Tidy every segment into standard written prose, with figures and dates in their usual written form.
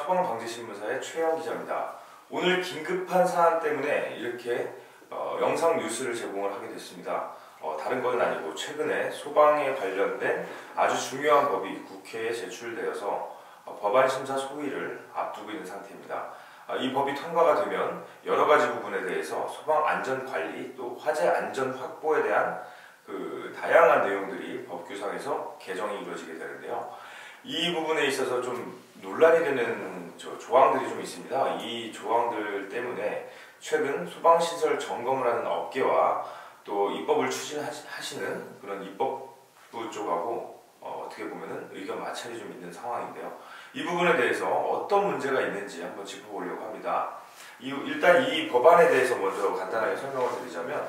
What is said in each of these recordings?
소방방재신문사의 최영 기자입니다. 오늘 긴급한 사안 때문에 이렇게 영상 뉴스를 제공을 하게 됐습니다. 다른 건 아니고 최근에 소방에 관련된 아주 중요한 법이 국회에 제출되어서 법안 심사 소위를 앞두고 있는 상태입니다. 이 법이 통과가 되면 여러 가지 부분에 대해서 소방 안전 관리 또 화재 안전 확보에 대한 다양한 내용들이 법규상에서 개정이 이루어지게 되는데요. 이 부분에 있어서 좀 논란이 되는 조항들이 좀 있습니다. 이 조항들 때문에 최근 소방시설 점검을 하는 업계와 또 입법을 추진하시는 그런 입법부 쪽하고 어떻게 보면은 의견 마찰이 좀 있는 상황인데요. 이 부분에 대해서 어떤 문제가 있는지 한번 짚어보려고 합니다. 일단 이 법안에 대해서 먼저 간단하게 설명을 드리자면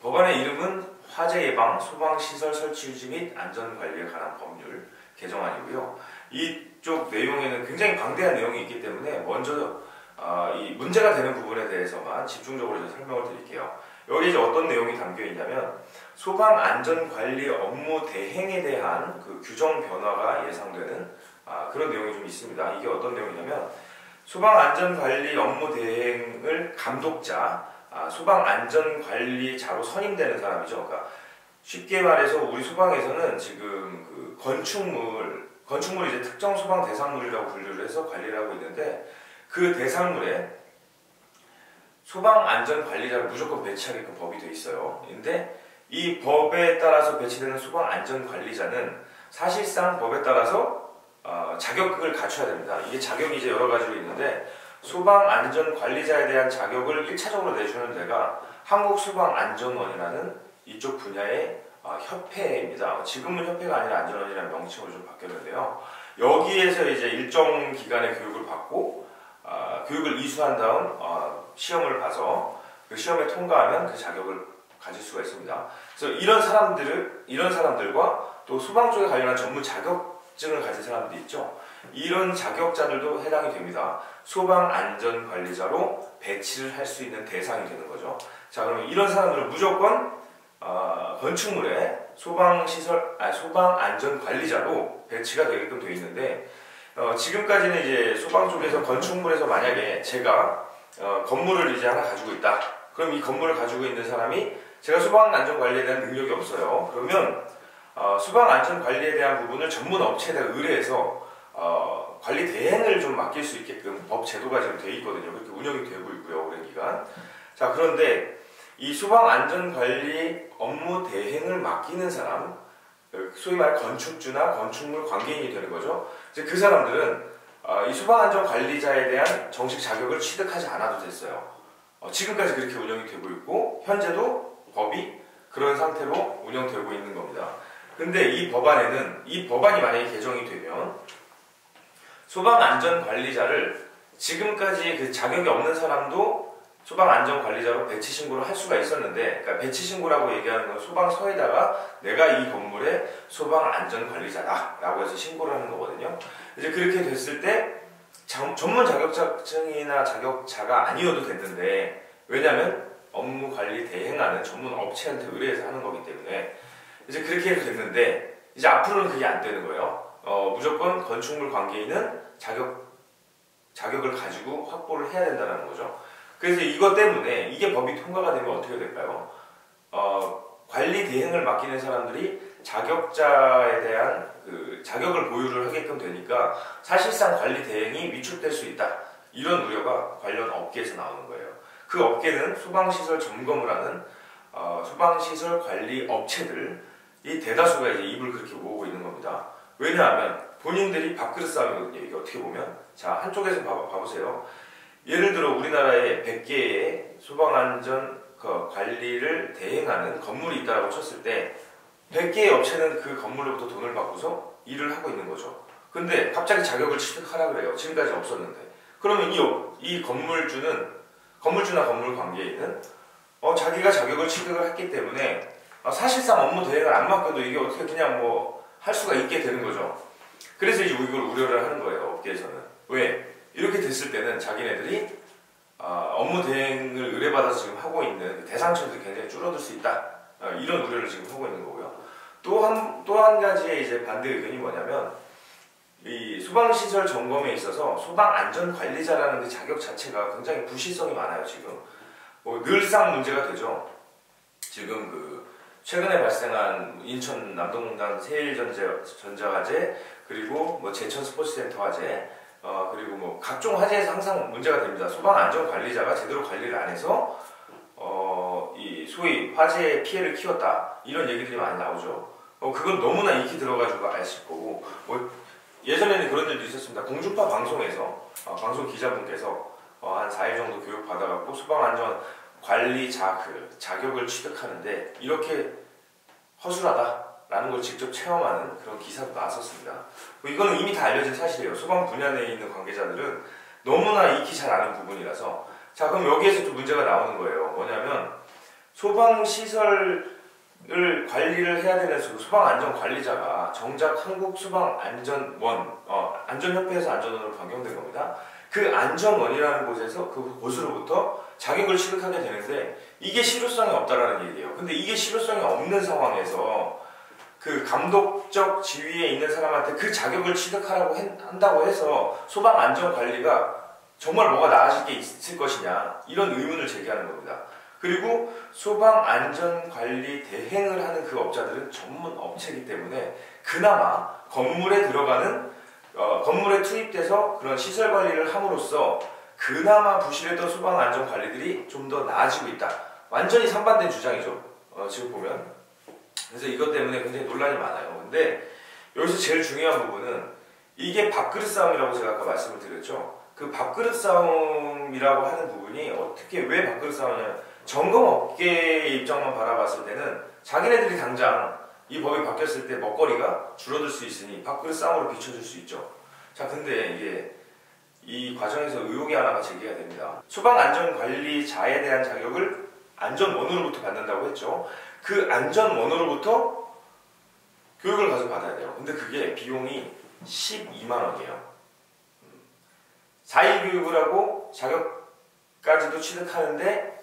법안의 이름은 화재 예방 소방시설 설치 유지 및 안전관리에 관한 법률 개정안이고요. 이쪽 내용에는 굉장히 방대한 내용이 있기 때문에 먼저 이 문제가 되는 부분에 대해서만 집중적으로 설명을 드릴게요. 여기 이제 어떤 내용이 담겨 있냐면 소방 안전관리 업무 대행에 대한 규정 변화가 예상되는 그런 내용이 좀 있습니다. 이게 어떤 내용이냐면 소방 안전관리 업무 대행을 감독자 소방안전관리자로 선임되는 사람이죠. 그러니까 쉽게 말해서 우리 소방에서는 지금 건축물이 이제 특정 소방 대상물이라고 분류를 해서 관리를 하고 있는데 그 대상물에 소방안전관리자를 무조건 배치하게끔 법이 돼 있어요. 근데 이 법에 따라서 배치되는 소방안전관리자는 사실상 법에 따라서 자격을 갖춰야 됩니다. 이게 자격이 이제 여러 가지로 있는데 소방안전관리자에 대한 자격을 1차적으로 내주는 데가 한국소방안전원이라는 이쪽 분야의 협회입니다. 지금은 협회가 아니라 안전원이라는 명칭으로 좀 바뀌었는데요. 여기에서 이제 일정 기간의 교육을 받고 교육을 이수한 다음 시험을 봐서 그 시험에 통과하면 그 자격을 가질 수가 있습니다. 그래서 이런 사람들과 또 소방 쪽에 관련한 전문 자격증을 가진 사람들이 있죠. 이런 자격자들도 해당이 됩니다. 소방안전관리자로 배치를 할 수 있는 대상이 되는 거죠. 자, 그러면 이런 사람들은 무조건 건축물에 소방안전관리자로 배치가 되게끔 되어 있는데 지금까지는 이제 소방 쪽에서 건축물에서 만약에 제가 건물을 이제 하나 가지고 있다. 그럼 이 건물을 가지고 있는 사람이 제가 소방안전관리에 대한 능력이 없어요. 그러면 소방안전관리에 대한 부분을 전문 업체에다가 의뢰해서 관리 대행을 좀 맡길 수 있게끔 법 제도가 지금 되어 있거든요. 그렇게 운영이 되고 있고요, 오랜 기간. 자, 그런데 이 소방안전관리 업무 대행을 맡기는 사람, 소위 말해 건축주나 건축물 관계인이 되는 거죠. 이제 그 사람들은 이 소방안전관리자에 대한 정식 자격을 취득하지 않아도 됐어요. 지금까지 그렇게 운영이 되고 있고 현재도 법이 그런 상태로 운영되고 있는 겁니다. 근데 이 법안이 만약에 개정이 되면 소방안전관리자를 지금까지 그 자격이 없는 사람도 소방안전관리자로 배치 신고를 할 수가 있었는데, 그러니까 배치 신고라고 얘기하는 건 소방서에다가 내가 이 건물의 소방안전관리자다라고 해서 신고를 하는 거거든요. 이제 그렇게 됐을 때 전문 자격증이나 자격자가 아니어도 됐는데, 왜냐하면 업무 관리 대행하는 전문 업체한테 의뢰해서 하는 거기 때문에 이제 그렇게 해도 됐는데 이제 앞으로는 그게 안 되는 거예요. 무조건 건축물 관계인은 자격을 가지고 확보를 해야 된다는 거죠. 그래서 이것 때문에 이게 법이 통과가 되면 어떻게 될까요? 관리 대행을 맡기는 사람들이 자격자에 대한 자격을 보유를 하게끔 되니까 사실상 관리 대행이 위축될 수 있다. 이런 우려가 관련 업계에서 나오는 거예요. 그 업계는 소방시설 점검을 하는 소방시설 관리 업체들이 대다수가 이제 입을 그렇게 모으고 있는 겁니다. 왜냐하면 본인들이 밥그릇 싸움이거든요. 이게 어떻게 보면. 자, 한쪽에서 봐보세요. 예를 들어 우리나라에 100개의 소방안전 관리를 대행하는 건물이 있다고 쳤을 때 100개의 업체는 그 건물로부터 돈을 받고서 일을 하고 있는 거죠. 근데 갑자기 자격을 취득하라 그래요. 지금까지 없었는데. 그러면 이 건물주나 건물 관계인은 자기가 자격을 취득을 했기 때문에 사실상 업무 대행을 안 맡겨도 이게 어떻게 그냥 할 수가 있게 되는 거죠. 그래서 이제 이걸 우려를 하는 거예요, 업계에서는. 왜? 이렇게 됐을 때는 자기네들이 업무 대행을 의뢰받아서 지금 하고 있는 대상층들이 굉장히 줄어들 수 있다. 이런 우려를 지금 하고 있는 거고요. 또 한 가지의 이제 반대 의견이 뭐냐면 이 소방시설 점검에 있어서 소방안전관리자라는 그 자격 자체가 굉장히 부실성이 많아요. 지금 늘상 문제가 되죠. 지금 최근에 발생한 인천 남동공단 세일전자화재, 그리고 제천 스포츠센터 화재, 그리고 각종 화재에서 항상 문제가 됩니다. 소방안전관리자가 제대로 관리를 안 해서 이 소위 화재의 피해를 키웠다, 이런 얘기들이 많이 나오죠. 그건 너무나 익히 들어가지고 아실 거고, 예전에는 그런 일도 있었습니다. 공중파 방송에서 방송 기자분께서 한 4일 정도 교육 받아갖고 소방안전관리자 자격을 취득하는데 이렇게 허술하다라는 걸 직접 체험하는 그런 기사도 나왔었습니다. 이거는 이미 다 알려진 사실이에요. 소방 분야 내에 있는 관계자들은 너무나 익히 잘 아는 부분이라서. 자, 그럼 여기에서 또 문제가 나오는 거예요. 뭐냐면 소방시설을 관리를 해야 되는 소방안전관리자가 정작 안전협회에서 안전원으로 변경된 겁니다. 그 안전원이라는 곳으로부터 자격을 취득하게 되는데 이게 실효성이 없다라는 얘기예요. 근데 이게 실효성이 없는 상황에서 그 감독적 지위에 있는 사람한테 그 자격을 취득하라고 한다고 해서 소방안전관리가 정말 뭐가 나아질 게 있을 것이냐, 이런 의문을 제기하는 겁니다. 그리고 소방안전관리 대행을 하는 그 업자들은 전문 업체이기 때문에 그나마 건물에 투입돼서 그런 시설 관리를 함으로써 그나마 부실했던 소방안전관리들이 좀 더 나아지고 있다. 완전히 상반된 주장이죠. 지금 보면. 그래서 이것 때문에 굉장히 논란이 많아요. 근데 여기서 제일 중요한 부분은 이게 밥그릇 싸움이라고 제가 아까 말씀을 드렸죠. 그 밥그릇 싸움이라고 하는 부분이 왜 밥그릇 싸움이냐면, 점검업계의 입장만 바라봤을 때는 자기네들이 당장 이 법이 바뀌었을 때 먹거리가 줄어들 수 있으니 밥그릇 싸움으로 비춰줄 수 있죠. 자, 근데 이게 이 과정에서 의혹이 하나가 제기가 됩니다. 소방안전관리자에 대한 자격을 안전원으로부터 받는다고 했죠. 그 안전원으로부터 교육을 가서 받아야 돼요. 근데 그게 비용이 12만 원이에요. 4일 교육을 하고 자격까지도 취득하는데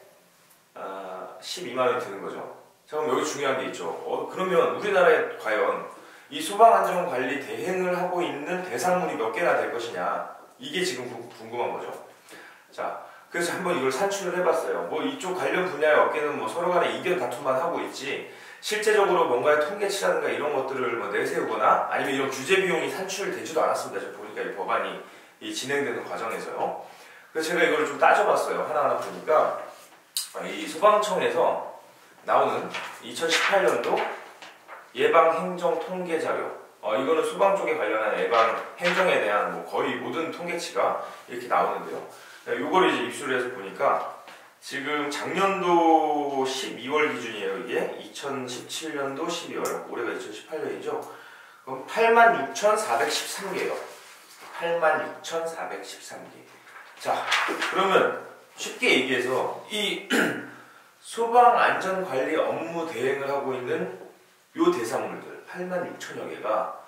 12만 원이 드는 거죠. 자, 그럼 여기 중요한 게 있죠. 그러면 우리나라에 과연 이 소방안전관리 대행을 하고 있는 대상물이 몇 개나 될 것이냐, 이게 지금 궁금한 거죠. 자, 그래서 한번 이걸 산출을 해봤어요. 이쪽 관련 분야의 업계는 서로 간에 이견 다툼만 하고 있지, 실제적으로 뭔가의 통계치라든가 이런 것들을 내세우거나 아니면 이런 규제 비용이 산출되지도 않았습니다. 제가 보니까 이 법안이 진행되는 과정에서요. 그래서 제가 이걸 좀 따져봤어요. 하나하나 보니까 이 소방청에서 나오는 2018년도 예방행정통계자료, 이거는 소방 쪽에 관련한 예방행정에 대한 거의 모든 통계치가 이렇게 나오는데요. 이걸 이제 입수를 해서 보니까 지금 작년도 12월 기준이에요. 이게 2017년도 12월, 올해가 2018년이죠. 그럼 86,413개예요. 86,413개. 자, 그러면 쉽게 얘기해서 이 소방안전관리 업무 대행을 하고 있는 요 대상물들 86,000여 개가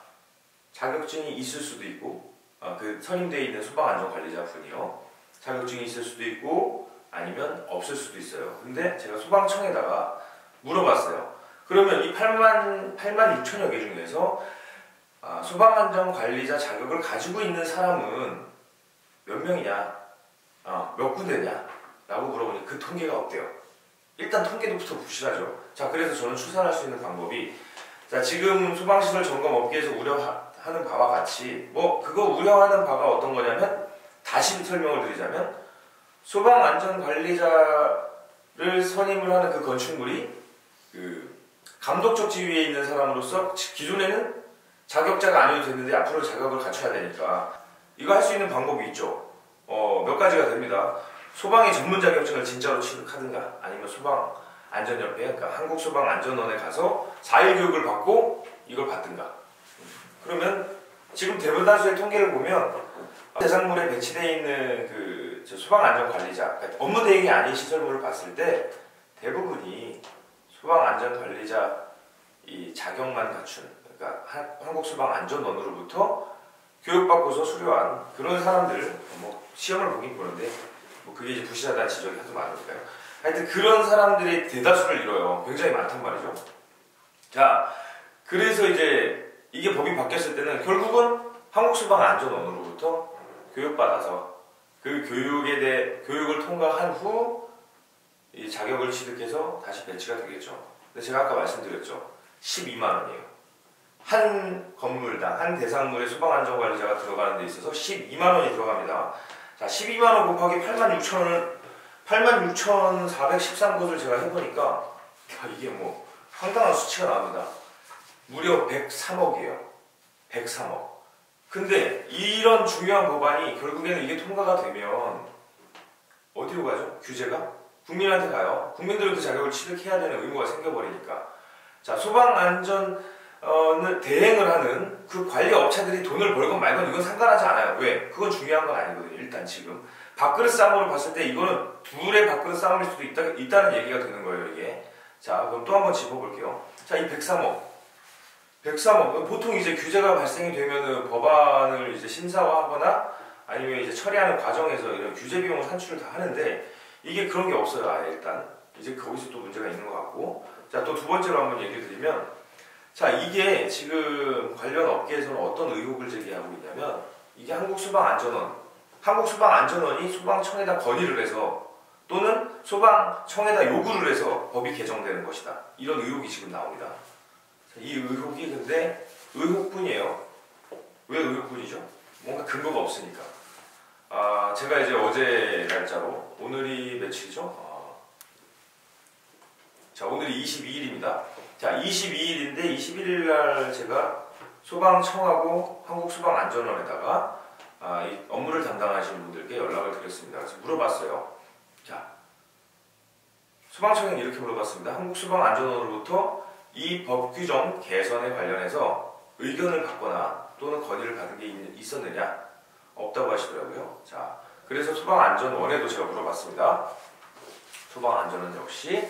자격증이 있을 수도 있고, 선임되어 있는 소방안전관리자 분이요, 자격증이 있을 수도 있고 아니면 없을 수도 있어요. 근데 제가 소방청에다가 물어봤어요. 그러면 이 86,000여 개 중에서 소방안전관리자 자격을 가지고 있는 사람은 몇 명이냐, 몇 군데냐 라고 물어보니 그 통계가 없대요. 일단 통계도부터 부실하죠. 자, 그래서 저는 추산할 수 있는 방법이, 자, 지금 소방시설 점검 업계에서 우려하는 바와 같이 그거 우려하는 바가 어떤 거냐면, 다시 설명을 드리자면 소방안전관리자를 선임을 하는 그 건축물이 감독적 지위에 있는 사람으로서 기존에는 자격자가 아니어도 됐는데 앞으로 자격을 갖춰야 되니까 이거 할 수 있는 방법이 있죠. 몇 가지가 됩니다. 소방의 전문 자격증을 진짜로 취득하든가 아니면 소방안전협회, 그러니까 한국소방안전원에 가서 4일 교육을 받고 이걸 받든가. 그러면 지금 대부분의 통계를 보면 대상물에 배치되어 있는 소방안전관리자, 그러니까 업무 대행이 아닌 시설물을 봤을 때 대부분이 소방안전관리자 이 자격만 갖춘, 그러니까 한국소방안전원으로부터 교육받고서 수료한 그런 사람들, 시험을 보긴 보는데 그게 이제 부실하다는 지적이 하도 많으니까요. 하여튼 그런 사람들이 대다수를 이뤄요. 굉장히 많단 말이죠. 자, 그래서 이제 이게 법이 바뀌었을 때는 결국은 한국소방안전원으로부터 교육받아서 그 교육을 통과한 후 이 자격을 취득해서 다시 배치가 되겠죠. 근데 제가 아까 말씀드렸죠. 12만 원이에요. 한 건물당, 한 대상물에 소방안전관리자가 들어가는 데 있어서 12만 원이 들어갑니다. 자, 12만 원 곱하기 86,413곳을 제가 해보니까 이게 뭐 황당한 수치가 나옵니다. 무려 103억이에요. 103억. 근데 이런 중요한 법안이 결국에는 이게 통과가 되면 어디로 가죠? 규제가? 국민한테 가요. 국민들은 그 자격을 취득해야 되는 의무가 생겨버리니까. 자, 소방안전을 대행을 하는 그 관리 업체들이 돈을 벌건 말건 이건 상관하지 않아요. 왜? 그건 중요한 건 아니거든요. 일단 지금 밥그릇 싸움으로 봤을 때 이거는 둘의 밥그릇 싸움일 수도 있다는 얘기가 되는 거예요. 이게. 자, 그럼 또 한번 짚어볼게요. 자, 이 103억. 보통 이제 규제가 발생이 되면은 법안을 이제 심사하거나 아니면 이제 처리하는 과정에서 이런 규제 비용을 산출을 다 하는데 이게 그런 게 없어요. 아예 일단 이제 거기서 또 문제가 있는 것 같고. 자, 또 두 번째로 한번 얘기를 드리면, 자, 이게 지금 관련 업계에서는 어떤 의혹을 제기하고 있냐면 이게 한국소방안전원이 소방청에다 건의를 해서 또는 소방청에다 요구를 해서 법이 개정되는 것이다. 이런 의혹이 지금 나옵니다. 이 의혹이 근데 의혹뿐이에요. 왜 의혹뿐이죠? 뭔가 근거가 없으니까. 제가 이제 어제 날짜로, 오늘이 며칠이죠? 자, 오늘이 22일입니다. 자, 22일인데 21일 날 제가 소방청하고 한국소방안전원에다가 이 업무를 담당하시는 분들께 연락을 드렸습니다. 그래서 물어봤어요. 자, 소방청에는 이렇게 물어봤습니다. 한국소방안전원으로부터 이 법 규정 개선에 관련해서 의견을 받거나 또는 건의를 받은 게 있었느냐? 없다고 하시더라고요. 자, 그래서 소방안전원에도 제가 물어봤습니다. 소방안전원 역시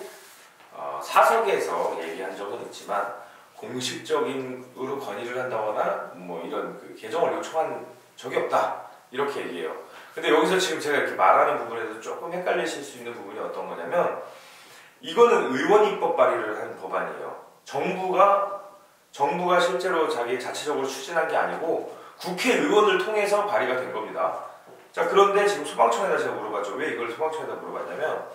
사석에서 얘기한 적은 있지만 공식적으로 건의를 한다거나 뭐 이런 그 개정을 요청한 적이 없다. 이렇게 얘기해요. 근데 여기서 지금 제가 이렇게 말하는 부분에서 조금 헷갈리실 수 있는 부분이 어떤 거냐면 이거는 의원 입법 발의를 한 법안이에요. 정부가 실제로 자기 자체적으로 추진한 게 아니고 국회의원을 통해서 발의가 된 겁니다. 자, 그런데 지금 소방청에다 제가 물어봤죠. 왜 이걸 소방청에다 물어봤냐면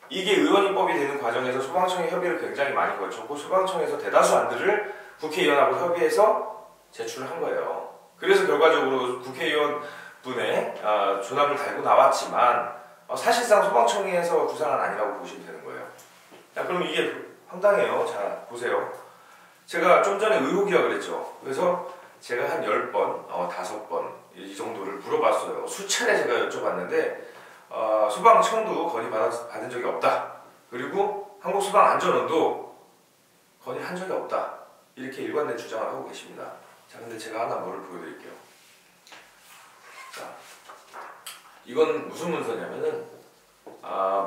이게 의원입법이 되는 과정에서 소방청의 협의를 굉장히 많이 거쳤고 소방청에서 대다수 안들을 국회의원하고 협의해서 제출을 한 거예요. 그래서 결과적으로 국회의원 분의 존함을 달고 나왔지만 사실상 소방청에서 구상은 아니라고 보시면 되는 거예요. 자, 그럼 이게 황당해요. 자, 보세요. 제가 좀 전에 의혹이라고 그랬죠. 그래서 제가 한 10번, 5번 이 정도를 물어봤어요. 수차례 제가 여쭤봤는데 소방청도 건의받은 적이 없다. 그리고 한국소방안전원도 건의한 적이 없다. 이렇게 일관된 주장을 하고 계십니다. 자, 근데 제가 하나 뭐를 보여드릴게요. 자, 이건 무슨 문서냐면은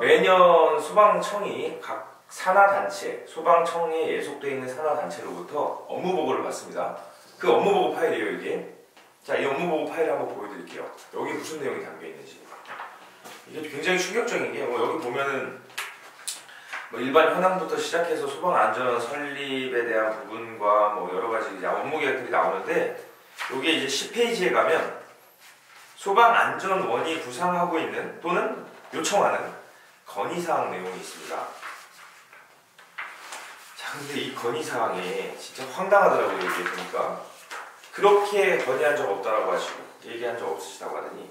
매년 소방청이 각 산하단체, 소방청에 예속되어 있는 산하단체로부터 업무보고를 받습니다. 그 업무보고 파일이에요, 이게. 자, 이 업무보고 파일을 한번 보여드릴게요. 여기 무슨 내용이 담겨 있는지. 이게 굉장히 충격적인 게, 여기 보면은, 일반 현황부터 시작해서 소방안전 설립에 대한 부분과 여러가지 업무 계획들이 나오는데, 여기에 이제 10페이지에 가면, 소방안전원이 구상하고 있는 또는 요청하는 건의사항 내용이 있습니다. 자, 근데 이 건의사항이 진짜 황당하더라고요, 이게 보니까. 그렇게 건의한 적 없다라고 하시고, 얘기한 적 없으시다고 하더니,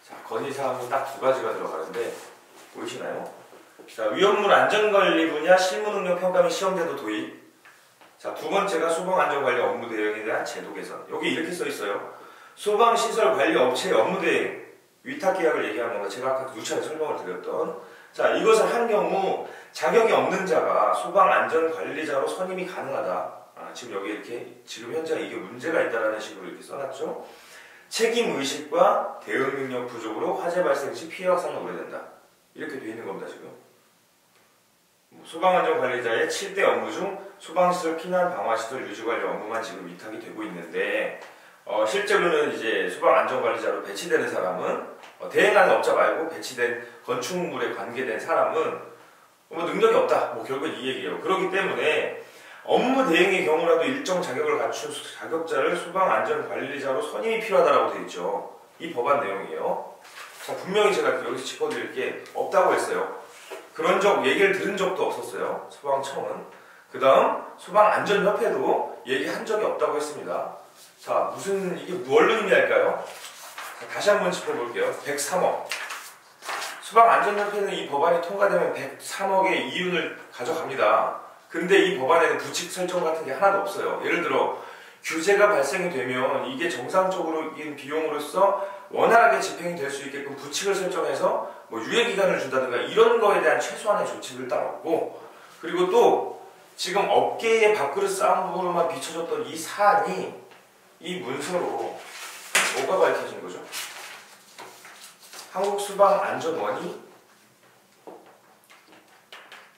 자, 건의사항은 딱 두 가지가 들어가는데, 보이시나요? 자, 위험물 안전관리 분야 실무능력 평가 및 시험제도 도입. 자, 두 번째가 소방안전관리 업무 대응에 대한 제도 개선. 여기 이렇게 써 있어요. 소방시설 관리 업체의 업무 대행, 위탁 계약을 얘기하는 건가 제가 아까 누차례 설명을 드렸던. 자, 이것을 한 경우 자격이 없는 자가 소방안전관리자로 선임이 가능하다. 지금 여기 이렇게 지금 현재 이게 문제가 있다라는 식으로 이렇게 써놨죠. 책임 의식과 대응 능력 부족으로 화재 발생 시 피해 확산이 오래된다. 이렇게 돼 있는 겁니다, 지금. 소방안전관리자의 7대 업무 중 소방시설 피난 방화시설 유지관리 업무만 지금 위탁이 되고 있는데, 실제로는 이제 소방안전관리자로 배치되는 사람은, 대행하는 업자 말고 배치된 건축물에 관계된 사람은 능력이 없다. 결국은 이 얘기예요. 그렇기 때문에 업무 대행의 경우라도 일정 자격을 갖춘 자격자를 소방안전관리자로 선임이 필요하다고 되어 있죠. 이 법안 내용이에요. 자, 분명히 제가 여기서 짚어드릴 게 없다고 했어요. 그런 적 얘기를 들은 적도 없었어요. 소방청은. 그 다음 소방안전협회도 얘기한 적이 없다고 했습니다. 자, 이게 뭘 의미할까요? 자, 다시 한번 짚어볼게요. 103억. 소방안전협회는 이 법안이 통과되면 103억의 이윤을 가져갑니다. 근데 이 법안에는 부칙 설정 같은 게 하나도 없어요. 예를 들어 규제가 발생이 되면 이게 정상적인 비용으로서 원활하게 집행이 될 수 있게끔 부칙을 설정해서 뭐 유예기간을 준다든가 이런 거에 대한 최소한의 조치를 따랐고, 그리고 또 지금 업계의 밥그릇 싸움으로만 비춰졌던 이 사안이 이 문서로 뭐가 밝혀진 거죠? 한국소방안전원이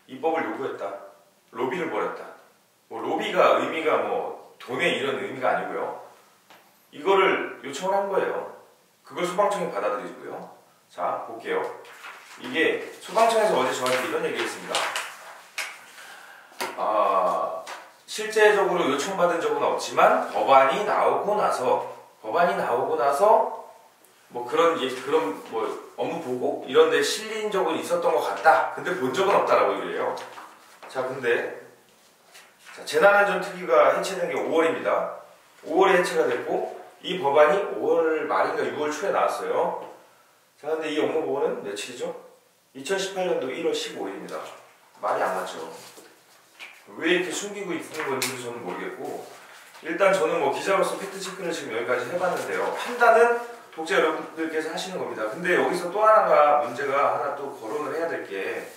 입법을 요구했다. 로비를 벌였다. 뭐 로비가 의미가 뭐 돈의 이런 의미가 아니고요. 이거를 요청을 한 거예요. 그걸 소방청이 받아들이고요. 자, 볼게요. 이게 소방청에서 어제 저한테 이런 얘기를 했습니다. 실제적으로 요청받은 적은 없지만 법안이 나오고 나서 뭐 그런 뭐 업무 보고 이런 데 실린 적은 있었던 것 같다. 근데 본 적은 없다라고 얘기해요. 자, 근데 재난안전특위가 해체된 게 5월입니다. 5월에 해체가 됐고 이 법안이 5월 말인가 6월 초에 나왔어요. 자, 근데 이 업무보고는 며칠이죠? 2018년도 1월 15일입니다. 말이 안 맞죠. 왜 이렇게 숨기고 있는 건지 저는 모르겠고, 일단 저는 뭐 기자로서 팩트체크를 지금 여기까지 해봤는데요. 판단은 독자 여러분들께서 하시는 겁니다. 근데 여기서 또 하나가 문제가 하나 또 거론을 해야 될 게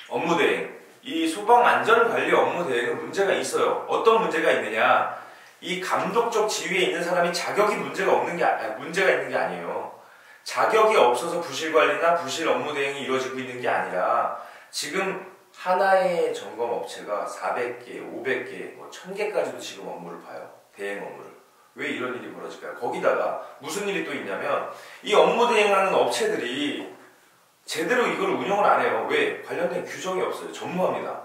업무 대행. 이 소방안전관리 업무 대행은 문제가 있어요. 어떤 문제가 있느냐? 이 감독적 지위에 있는 사람이 자격이 문제가 있는 게 아니에요. 자격이 없어서 부실 관리나 부실 업무 대행이 이루어지고 있는 게 아니라 지금 하나의 점검 업체가 400개, 500개, 뭐 1000개까지도 지금 업무를 봐요. 대행 업무를. 왜 이런 일이 벌어질까요? 거기다가 무슨 일이 또 있냐면 이 업무 대행하는 업체들이 제대로 이걸 운영을 안 해요. 왜? 관련된 규정이 없어요. 전무합니다.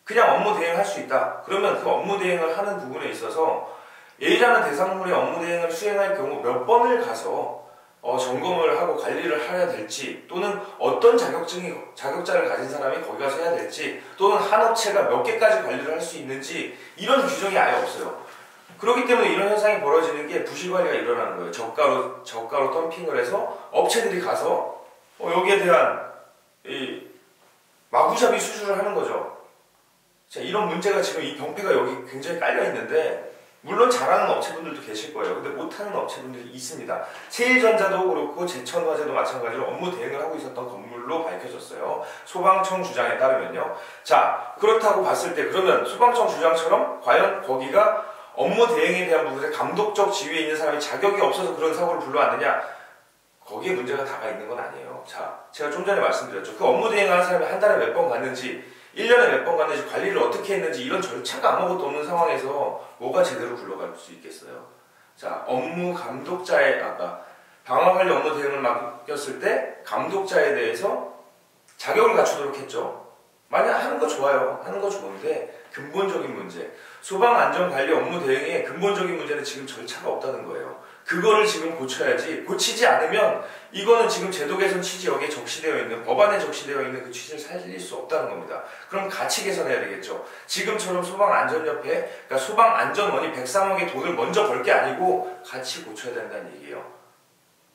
그냥 업무 대행할 수 있다. 그러면 그 업무 대행을 하는 부분에 있어서 A라는 대상물의 업무 대행을 수행할 경우 몇 번을 가서 점검을 하고 관리를 해야 될지, 또는 어떤 자격자를 가진 사람이 거기 가서 해야 될지, 또는 한 업체가 몇 개까지 관리를 할 수 있는지 이런 규정이 아예 없어요. 그렇기 때문에 이런 현상이 벌어지는 게 부실관리가 일어나는 거예요. 저가로 덤핑을 해서 업체들이 가서 여기에 대한 마구잡이 수주를 하는 거죠. 자, 이런 문제가 지금 이 병폐가 여기 굉장히 깔려 있는데, 물론 잘하는 업체분들도 계실 거예요. 근데 못하는 업체분들이 있습니다. 세일전자도 그렇고 제천화재도 마찬가지로 업무 대행을 하고 있었던 건물로 밝혀졌어요. 소방청 주장에 따르면요. 자, 그렇다고 봤을 때 그러면 소방청 주장처럼 과연 거기가 업무 대행에 대한 부분에 감독적 지위에 있는 사람이 자격이 없어서 그런 사고를 불러왔느냐? 거기에 문제가 다가 있는 건 아니에요. 자, 제가 좀 전에 말씀드렸죠. 그 업무 대행하는 사람이 한 달에 몇 번 갔는지, 1년에 몇 번 갔는지, 관리를 어떻게 했는지 이런 절차가 아무것도 없는 상황에서 뭐가 제대로 굴러갈 수 있겠어요. 자, 업무 감독자의 방화관리 업무 대행을 맡겼을 때 감독자에 대해서 자격을 갖추도록 했죠. 만약 하는 거 좋아요. 하는 거 좋은데 근본적인 문제, 소방안전관리 업무 대행의 근본적인 문제는 지금 절차가 없다는 거예요. 그거를 지금 고쳐야지, 고치지 않으면 이거는 지금 제도 개선 취지 여기에 적시되어 있는, 법안에 적시되어 있는 그 취지를 살릴 수 없다는 겁니다. 그럼 같이 개선해야 되겠죠. 지금처럼 소방안전협회, 그러니까 소방안전원이 103억의 돈을 먼저 벌 게 아니고 같이 고쳐야 된다는 얘기예요.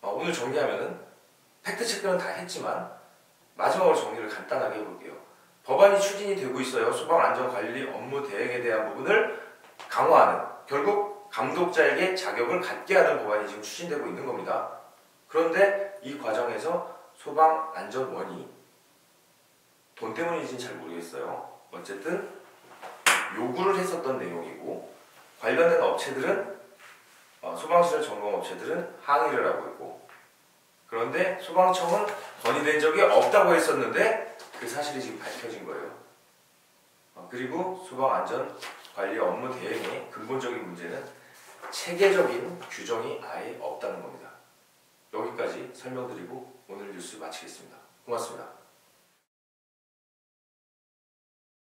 오늘 정리하면은 팩트체크는 다 했지만 마지막으로 정리를 간단하게 해볼게요. 법안이 추진이 되고 있어요. 소방안전관리 업무 대행에 대한 부분을 강화하는, 결국 감독자에게 자격을 갖게 하는 법안이 지금 추진되고 있는 겁니다. 그런데 이 과정에서 소방안전원이 돈 때문인지는 잘 모르겠어요. 어쨌든 요구를 했었던 내용이고, 관련된 업체들은 소방시설 점검 업체들은 항의를 하고 있고, 그런데 소방청은 건의된 적이 없다고 했었는데 그 사실이 지금 밝혀진 거예요. 그리고 소방안전관리 업무 대행의 근본적인 문제는 체계적인 규정이 아예 없다는 겁니다. 여기까지 설명드리고 오늘 뉴스 마치겠습니다. 고맙습니다.